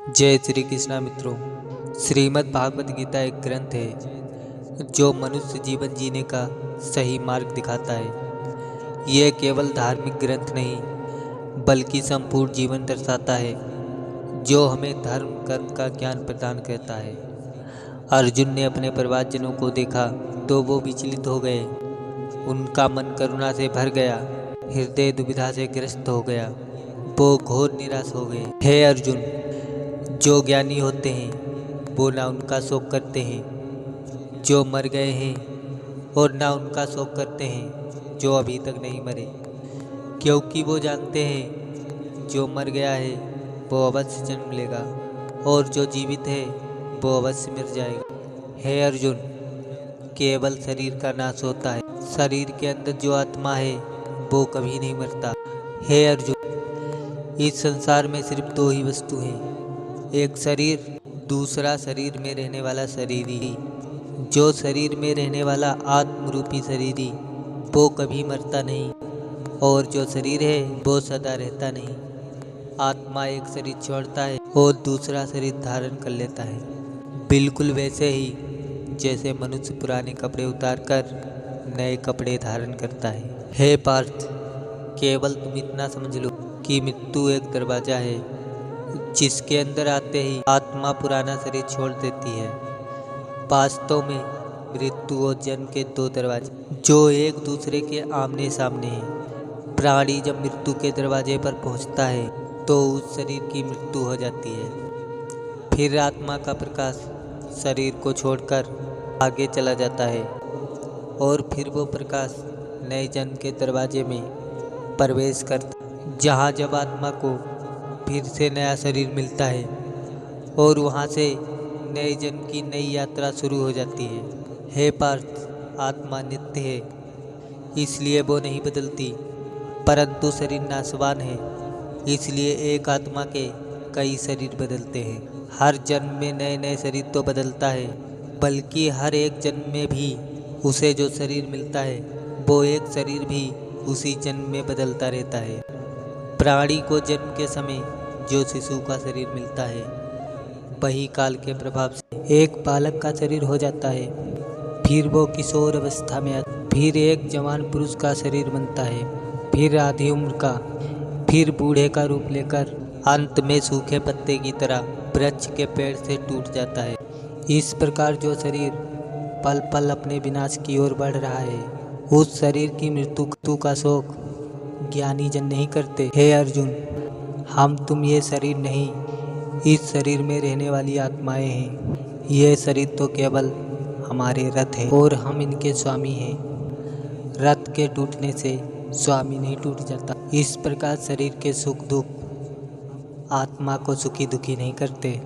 जय श्री कृष्णा मित्रों। श्रीमद् भागवत गीता एक ग्रंथ है जो मनुष्य जीवन जीने का सही मार्ग दिखाता है। यह केवल धार्मिक ग्रंथ नहीं बल्कि संपूर्ण जीवन दर्शाता है जो हमें धर्म कर्म का ज्ञान प्रदान करता है। अर्जुन ने अपने परिवारजनों को देखा तो वो विचलित हो गए। उनका मन करुणा से भर गया, हृदय दुविधा से ग्रस्त हो गया। वो घोर निराश हो गए। हे अर्जुन, जो ज्ञानी होते हैं वो ना उनका शोक करते हैं जो मर गए हैं और ना उनका शोक करते हैं जो अभी तक नहीं मरे, क्योंकि वो जानते हैं जो मर गया है वो अवश्य जन्म लेगा और जो जीवित है वो अवश्य मर जाएगा। हे अर्जुन, केवल शरीर का नाश होता है, शरीर के अंदर जो आत्मा है वो कभी नहीं मरता। हे अर्जुन, इस संसार में सिर्फ दो ही वस्तु हैं, एक शरीर, दूसरा शरीर में रहने वाला शरीरी। जो शरीर में रहने वाला आत्मरूपी शरीरी वो कभी मरता नहीं और जो शरीर है वो सदा रहता नहीं। आत्मा एक शरीर छोड़ता है और दूसरा शरीर धारण कर लेता है, बिल्कुल वैसे ही जैसे मनुष्य पुराने कपड़े उतारकर नए कपड़े धारण करता है। हे पार्थ, केवल तुम इतना समझ लो कि मृत्यु एक दरवाजा है जिसके अंदर आते ही आत्मा पुराना शरीर छोड़ देती है। वास्तव में मृत्यु और जन्म के दो दरवाजे जो एक दूसरे के आमने सामने हैं। प्राणी जब मृत्यु के दरवाजे पर पहुंचता है तो उस शरीर की मृत्यु हो जाती है। फिर आत्मा का प्रकाश शरीर को छोड़कर आगे चला जाता है और फिर वो प्रकाश नए जन्म के दरवाजे में प्रवेश करता, जहाँ जब आत्मा को फिर से नया शरीर मिलता है और वहाँ से नए जन्म की नई यात्रा शुरू हो जाती है। हे पार्थ, आत्मा नित्य है, इसलिए वो नहीं बदलती, परंतु शरीर नाशवान है, इसलिए एक आत्मा के कई शरीर बदलते हैं। हर जन्म में नए नए शरीर तो बदलता है, बल्कि हर एक जन्म में भी उसे जो शरीर मिलता है वो एक शरीर भी उसी जन्म में बदलता रहता है। प्राणी को जन्म के समय जो शिशु का शरीर मिलता है वही काल के प्रभाव से एक बालक का शरीर हो जाता है, फिर वो किशोर अवस्था में फिर एक जवान पुरुष का शरीर बनता है, फिर आधी उम्र का, फिर बूढ़े का रूप लेकर अंत में सूखे पत्ते की तरह वृक्ष के पेड़ से टूट जाता है। इस प्रकार जो शरीर पल पल अपने विनाश की ओर बढ़ रहा है उस शरीर की मृत्यु का शोक ज्ञानी जन नहीं करते। हे अर्जुन, हम तुम ये शरीर नहीं, इस शरीर में रहने वाली आत्माएं हैं। ये शरीर तो केवल हमारे रथ है और हम इनके स्वामी हैं। रथ के टूटने से स्वामी नहीं टूट जाता। इस प्रकार शरीर के सुख दुख आत्मा को सुखी दुखी नहीं करते।